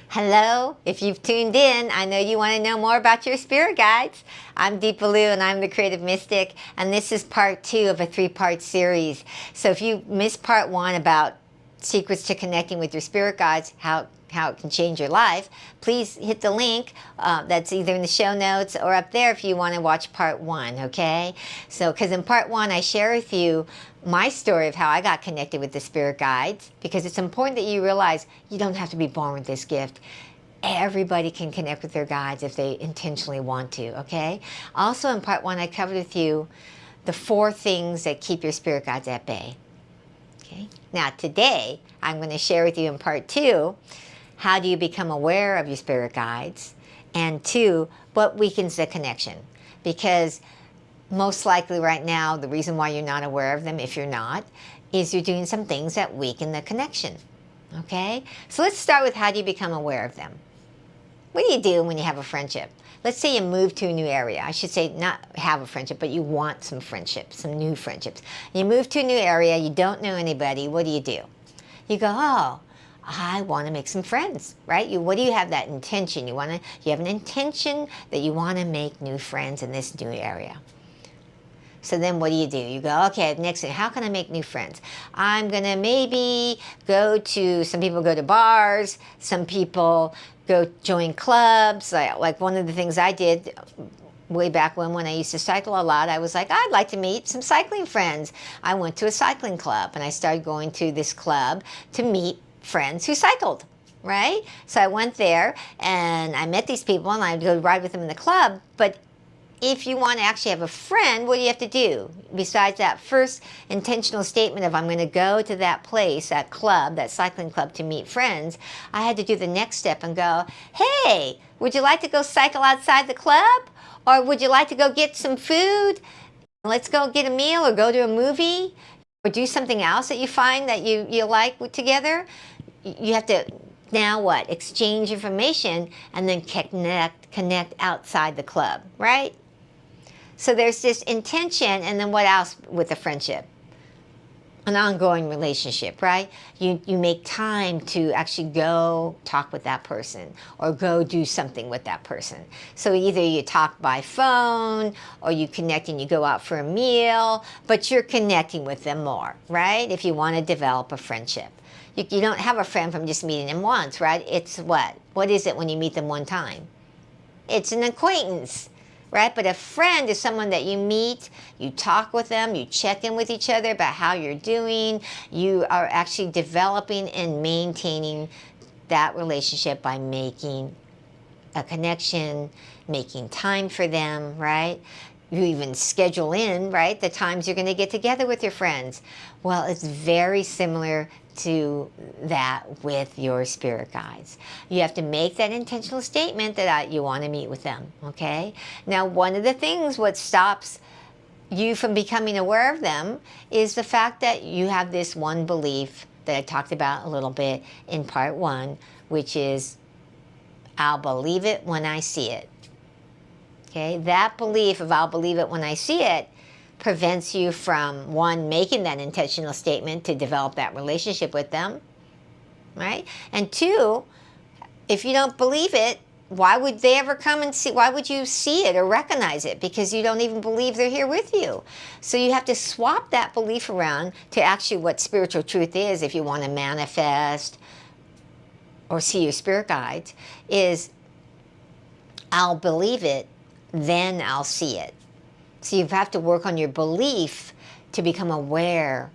Hello, if you've tuned in, I know you want to know more about your spirit guides. I'm Deepa Liu and I'm the Creative Mystic, and this is part 2 of a 3-part series. So if you missed part 1 about secrets to connecting with your spirit guides, how it can change your life, please hit the link that's either in the show notes or up there if you want to watch part 1, okay? So, because in part 1 I share with you my story of how I got connected with the spirit guides, because it's important that you realize you don't have to be born with this gift. Everybody can connect with their guides if they intentionally want to, okay? Also in part 1 I covered with you the 4 things that keep your spirit guides at bay. Okay. Now today I'm going to share with you in part 2, how do you become aware of your spirit guides, and 2, what weakens the connection. Because most likely right now the reason why you're not aware of them, if you're not, is you're doing some things that weaken the connection. Okay, so let's start with how do you become aware of them. What do you do when you have a friendship? Let's say you move to a new area. I should say not have a friendship, but you want some friendships, some new friendships. You move to a new area, you don't know anybody, what do? You go, oh, I want to make some friends, right? What do you have that intention? You have an intention that you want to make new friends in this new area. So then what do? You go, okay, next thing, how can I make new friends? I'm going to maybe some people go to bars, some people go join clubs. Like one of the things I did way back when I used to cycle a lot, I was like, I'd like to meet some cycling friends. I went to a cycling club and I started going to this club to meet friends who cycled, right? So I went there and I met these people and I'd go ride with them in the club. But if you want to actually have a friend, what do you have to do? Besides that first intentional statement of I'm going to go to that place, that club, that cycling club to meet friends, I had to do the next step and go, hey, would you like to go cycle outside the club? Or would you like to go get some food? Let's go get a meal or go to a movie or do something else that you find that you like together. You have to now what? Exchange information and then connect outside the club, right? So there's this intention, and then what else with a friendship? An ongoing relationship, right? You make time to actually go talk with that person or go do something with that person. So either you talk by phone or you connect and you go out for a meal, but you're connecting with them more, right? If you want to develop a friendship. You don't have a friend from just meeting them once, right? It's what? What is it when you meet them one time? It's an acquaintance, right? But a friend is someone that you meet, you talk with them, you check in with each other about how you're doing. You are actually developing and maintaining that relationship by making a connection, making time for them, right? You even schedule in, right, the times you're going to get together with your friends. Well, it's very similar to that with your spirit guides. You have to make that intentional statement that you want to meet with them, okay? Now, one of the things what stops you from becoming aware of them is the fact that you have this one belief that I talked about a little bit in part 1, which is, I'll believe it when I see it. Okay, that belief of I'll believe it when I see it prevents you from, 1, making that intentional statement to develop that relationship with them, right? And 2, if you don't believe it, why would they ever come and see? Why would you see it or recognize it? Because you don't even believe they're here with you. So you have to swap that belief around to actually what spiritual truth is if you want to manifest or see your spirit guides, is I'll believe it, then I'll see it. So you have to work on your belief to become aware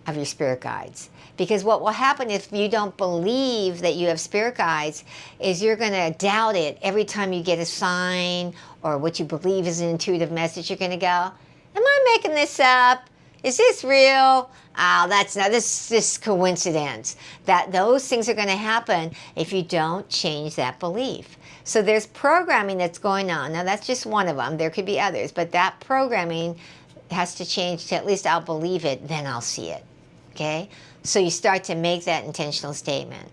of your spirit guides. Because what will happen if you don't believe that you have spirit guides is you're going to doubt it every time you get a sign or what you believe is an intuitive message. You're going to go, am I making this up? Is this real? This is coincidence. Those things are going to happen if you don't change that belief. So there's programming that's going on. Now that's just one of them. There could be others, but that programming has to change to at least I'll believe it, then I'll see it. Okay? So you start to make that intentional statement.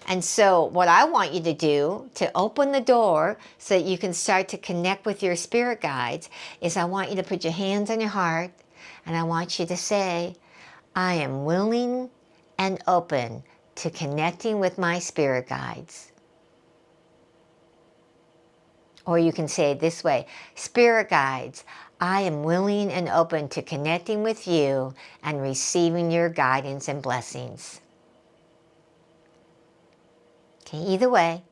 And so what I want you to do to open the door so that you can start to connect with your spirit guides is I want you to put your hands on your heart and I want you to say, I am willing and open to connecting with my spirit guides. Or you can say it this way, spirit guides, I am willing and open to connecting with you and receiving your guidance and blessings. Okay, either way,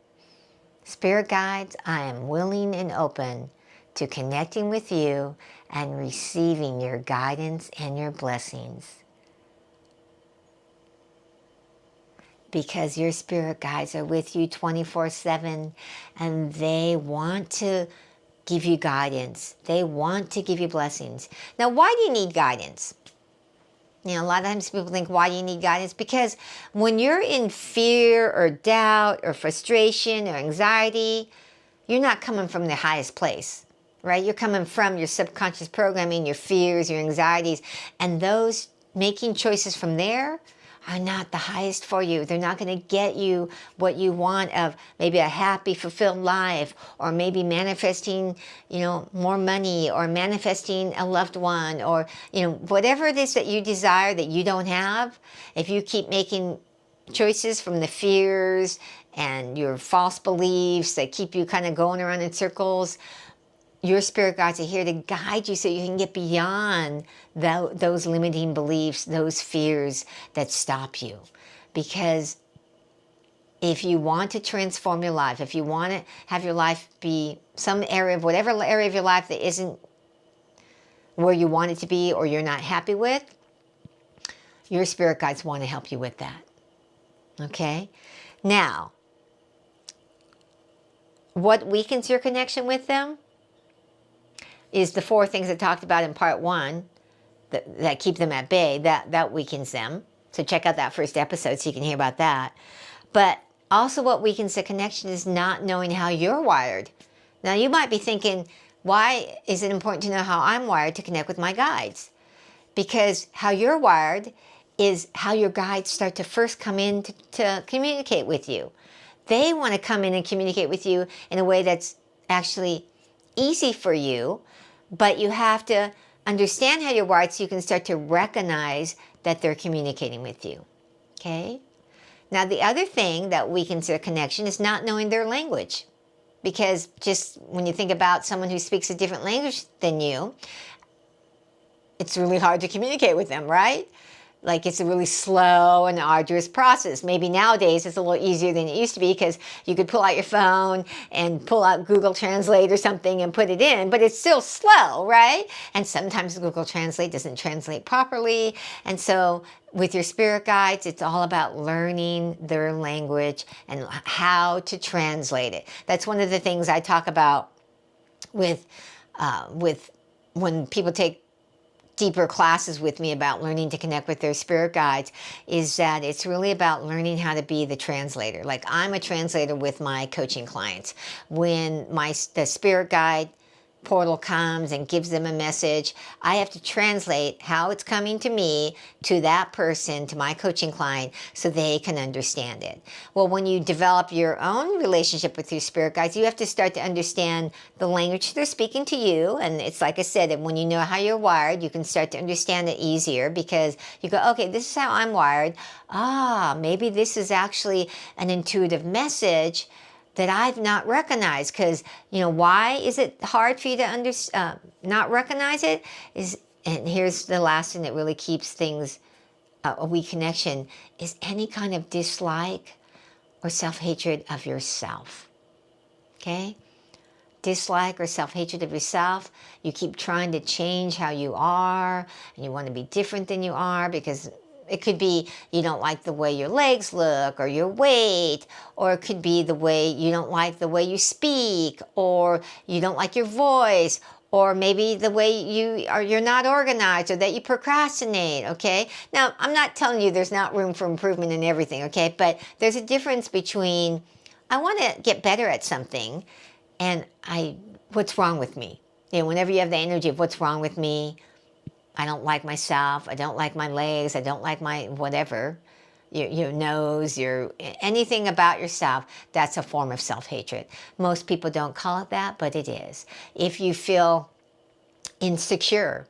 spirit guides, I am willing and open to connecting with you and receiving your guidance and your blessings. Because your spirit guides are with you 24/7 and they want to give you guidance. They want to give you blessings. Now, why do you need guidance? You know, a lot of times people think, why do you need guidance? Because when you're in fear or doubt or frustration or anxiety, you're not coming from the highest place, right? You're coming from your subconscious programming, your fears, your anxieties, and those making choices from there are not the highest for you. They're not going to get you what you want of maybe a happy, fulfilled life, or maybe manifesting, more money, or manifesting a loved one, or, whatever it is that you desire that you don't have. If you keep making choices from the fears and your false beliefs that keep you kind of going around in circles, your spirit guides are here to guide you so you can get beyond those limiting beliefs, those fears that stop you. Because if you want to transform your life, if you want to have your life be some area of whatever area of your life that isn't where you want it to be or you're not happy with, your spirit guides want to help you with that. Okay? Now, what weakens your connection with them is the 4 things I talked about in part 1 that keep them at bay. That weakens them. So check out that first episode so you can hear about that. But also what weakens the connection is not knowing how you're wired. Now you might be thinking, why is it important to know how I'm wired to connect with my guides? Because how you're wired is how your guides start to first come in to communicate with you. They want to come in and communicate with you in a way that's actually easy for you, but you have to understand how you're wired so you can start to recognize that they're communicating with you. Okay? Now, the other thing that weakens their connection is not knowing their language. Because just when you think about someone who speaks a different language than you, it's really hard to communicate with them, right? Like it's a really slow and arduous process. Maybe nowadays it's a little easier than it used to be because you could pull out your phone and pull out Google Translate or something and put it in, but it's still slow, right? And sometimes Google Translate doesn't translate properly. And so with your spirit guides, it's all about learning their language and how to translate it. That's one of the things I talk about with when people take deeper classes with me about learning to connect with their spirit guides, is that it's really about learning how to be the translator. Like I'm a translator with my coaching clients. When the spirit guide portal comes and gives them a message, I have to translate how it's coming to me, to that person, to my coaching client, so they can understand it. Well, when you develop your own relationship with your spirit guides, you have to start to understand the language they're speaking to you. And it's like I said, that when you know how you're wired, you can start to understand it easier because you go, okay, this is how I'm wired. Maybe this is actually an intuitive message that I've not recognized. Because, why is it hard for you to not recognize it? And here's the last thing that really keeps things a weak connection, is any kind of dislike or self-hatred of yourself. Okay? Dislike or self-hatred of yourself. You keep trying to change how you are, and you want to be different than you are because it could be you don't like the way your legs look or your weight, or it could be the way you don't like the way you speak, or you don't like your voice, or maybe the way you're not organized, or that you procrastinate, okay? Now, I'm not telling you there's not room for improvement in everything, okay? But there's a difference between I want to get better at something and what's wrong with me? Whenever you have the energy of what's wrong with me, I don't like myself, I don't like my legs, I don't like my whatever, your nose, anything about yourself, that's a form of self-hatred. Most people don't call it that, but it is. If you feel insecure,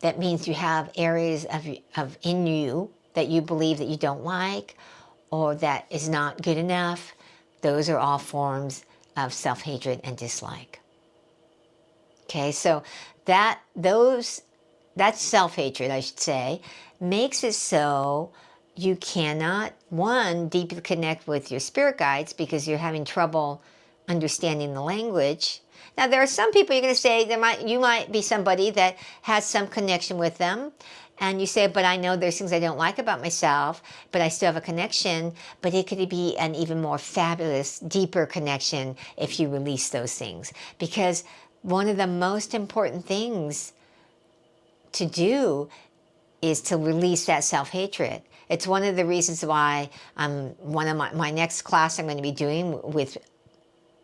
that means you have areas of in you that you believe that you don't like, or that is not good enough, those are all forms of self-hatred and dislike. Okay, so that self-hatred, I should say, makes it so you cannot, one, deeply connect with your spirit guides because you're having trouble understanding the language. Now, there are some people you're going to say, you might be somebody that has some connection with them, and you say, but I know there's things I don't like about myself, but I still have a connection. But it could be an even more fabulous, deeper connection if you release those things. Because one of the most important things to do is to release that self-hatred. It's one of the reasons why one of my next class I'm going to be doing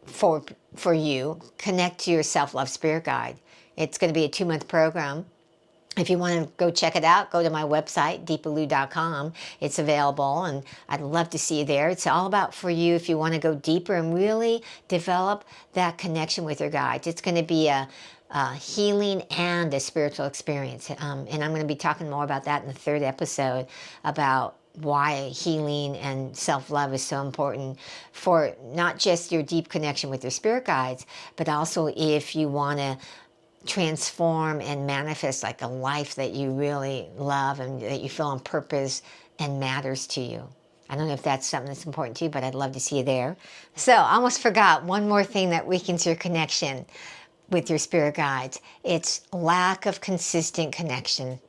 for you, Connect to Your Self-Love Spirit Guide. It's going to be a 2-month program. If you want to go check it out, go to my website, deepaloo.com. It's available, and I'd love to see you there. It's all about for you if you want to go deeper and really develop that connection with your guides. It's going to be a healing and a spiritual experience. And I'm going to be talking more about that in the 3rd episode, about why healing and self-love is so important for not just your deep connection with your spirit guides, but also if you want to transform and manifest like a life that you really love and that you feel on purpose and matters to you. I don't know if that's something that's important to you, but I'd love to see you there. So I almost forgot one more thing that weakens your connection with your spirit guides. It's lack of consistent connection.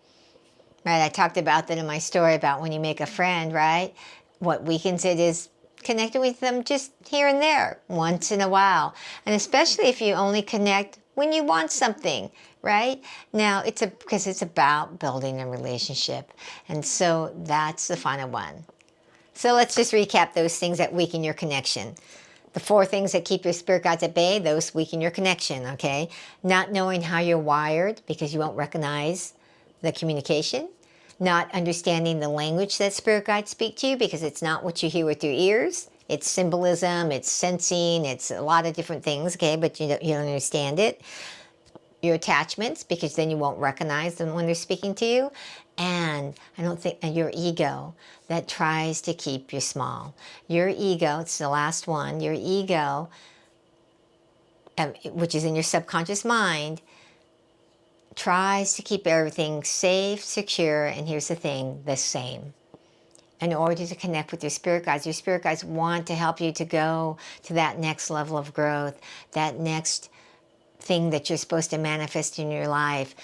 Right? I talked about that in my story about when you make a friend, right? What weakens it is connecting with them just here and there, once in a while. And especially if you only connect when you want something, right? Now, because it's about building a relationship. And so that's the final one. So let's just recap those things that weaken your connection. The 4 things that keep your spirit guides at bay, those weaken your connection, okay? Not knowing how you're wired because you won't recognize the communication. Not understanding the language that spirit guides speak to you because it's not what you hear with your ears. It's symbolism, it's sensing, it's a lot of different things, okay, but you don't understand it. Your attachments, because then you won't recognize them when they're speaking to you. And your ego that tries to keep you small. Your ego, it's the last one, your ego, which is in your subconscious mind, tries to keep everything safe, secure, and here's the thing, the same. In order to connect with your spirit guides want to help you to go to that next level of growth, that next thing that you're supposed to manifest in your life.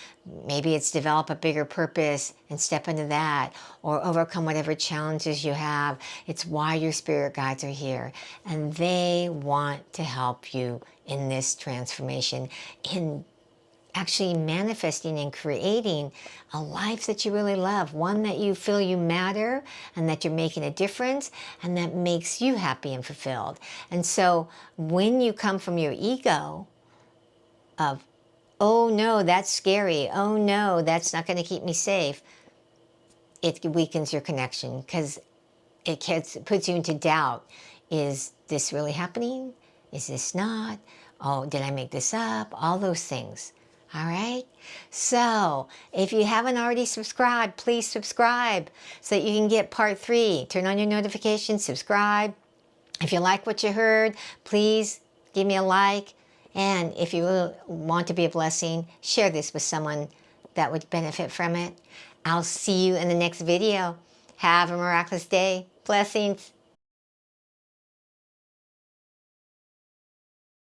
Maybe it's develop a bigger purpose and step into that, or overcome whatever challenges you have. It's why your spirit guides are here. And they want to help you in this transformation, in actually manifesting and creating a life that you really love, one that you feel you matter and that you're making a difference and that makes you happy and fulfilled. And so when you come from your ego of, oh no, that's scary, oh no, that's not going to keep me safe, it weakens your connection because it puts you into doubt. Is this really happening? Is this not? Oh, did I make this up? All those things. All right? So, if you haven't already subscribed, please subscribe so that you can get part 3. Turn on your notifications, subscribe. If you like what you heard, please give me a like. And if you really want to be a blessing, share this with someone that would benefit from it. I'll see you in the next video. Have a miraculous day. Blessings.